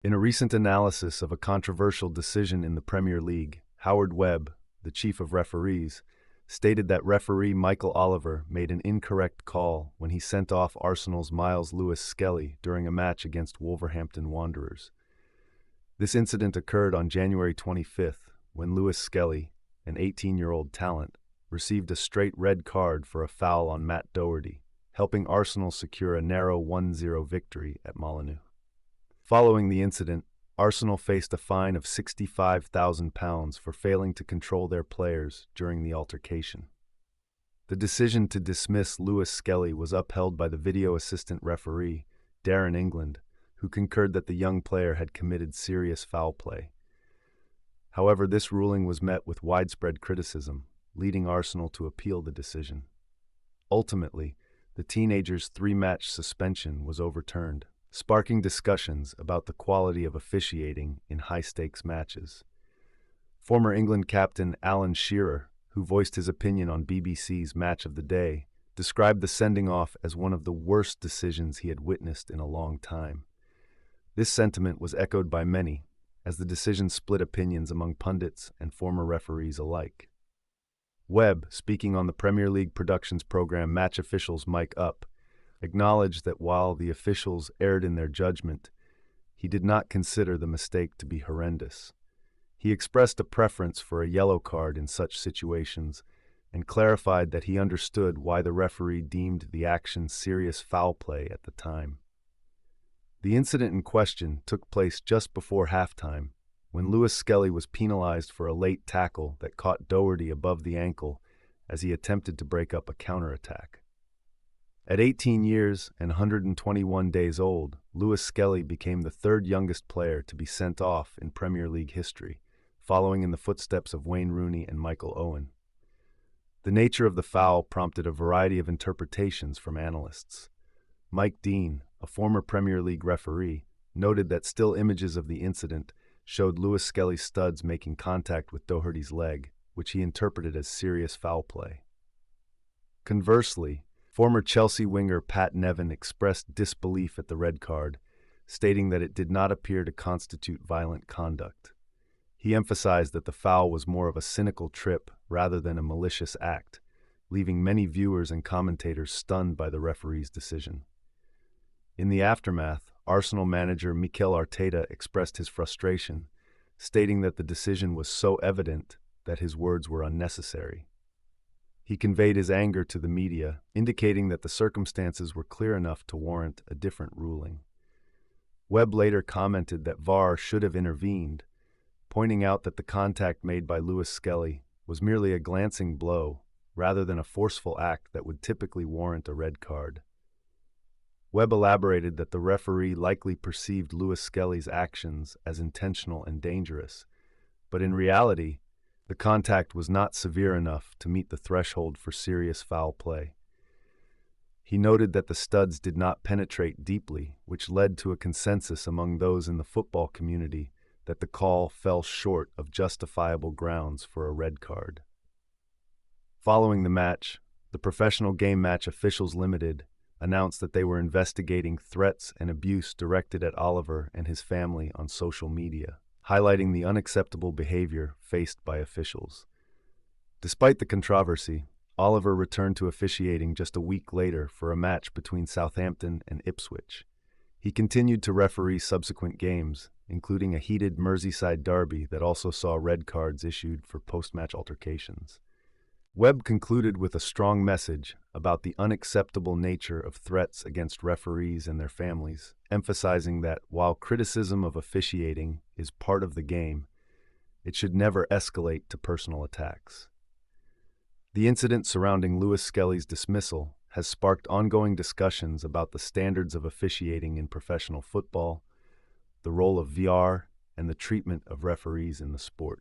In a recent analysis of a controversial decision in the Premier League, Howard Webb, the chief of referees, stated that referee Michael Oliver made an incorrect call when he sent off Arsenal's Myles Lewis-Skelly during a match against Wolverhampton Wanderers. This incident occurred on January 25th, when Lewis-Skelly, an 18-year-old talent, received a straight red card for a foul on Matt Doherty, helping Arsenal secure a narrow 1-0 victory at Molineux. Following the incident, Arsenal faced a fine of £65,000 for failing to control their players during the altercation. The decision to dismiss Lewis-Skelly was upheld by the video assistant referee, Darren England, who concurred that the young player had committed serious foul play. However, this ruling was met with widespread criticism, leading Arsenal to appeal the decision. Ultimately, the teenager's 3-match suspension was overturned, sparking discussions about the quality of officiating in high-stakes matches. Former England captain Alan Shearer, who voiced his opinion on BBC's Match of the Day, described the sending off as one of the worst decisions he had witnessed in a long time. This sentiment was echoed by many, as the decision split opinions among pundits and former referees alike. Webb, speaking on the Premier League Productions program Match Officials Mic Up, acknowledged that while the officials erred in their judgment, he did not consider the mistake to be horrendous. He expressed a preference for a yellow card in such situations and clarified that he understood why the referee deemed the action serious foul play at the time. The incident in question took place just before halftime, when Lewis-Skelly was penalized for a late tackle that caught Doherty above the ankle as he attempted to break up a counterattack. At 18 years and 121 days old, Lewis-Skelly became the third youngest player to be sent off in Premier League history, following in the footsteps of Wayne Rooney and Michael Owen. The nature of the foul prompted a variety of interpretations from analysts. Mike Dean, a former Premier League referee, noted that still images of the incident showed Lewis-Skelly's studs making contact with Doherty's leg, which he interpreted as serious foul play. Conversely, former Chelsea winger Pat Nevin expressed disbelief at the red card, stating that it did not appear to constitute violent conduct. He emphasized that the foul was more of a cynical trip rather than a malicious act, leaving many viewers and commentators stunned by the referee's decision. In the aftermath, Arsenal manager Mikel Arteta expressed his frustration, stating that the decision was so evident that his words were unnecessary. He conveyed his anger to the media, indicating that the circumstances were clear enough to warrant a different ruling. Webb later commented that VAR should have intervened, pointing out that the contact made by Lewis-Skelly was merely a glancing blow rather than a forceful act that would typically warrant a red card. Webb elaborated that the referee likely perceived Lewis-Skelly's actions as intentional and dangerous, but in reality, the contact was not severe enough to meet the threshold for serious foul play. He noted that the studs did not penetrate deeply, which led to a consensus among those in the football community that the call fell short of justifiable grounds for a red card. Following the match, the Professional Game Match Officials Limited announced that they were investigating threats and abuse directed at Oliver and his family on social media, highlighting the unacceptable behavior faced by officials. Despite the controversy, Oliver returned to officiating just a week later for a match between Southampton and Ipswich. He continued to referee subsequent games, including a heated Merseyside derby that also saw red cards issued for post-match altercations. Webb concluded with a strong message about the unacceptable nature of threats against referees and their families, emphasizing that while criticism of officiating is part of the game, it should never escalate to personal attacks. The incident surrounding Lewis-Skelly's dismissal has sparked ongoing discussions about the standards of officiating in professional football, the role of VAR, and the treatment of referees in the sport.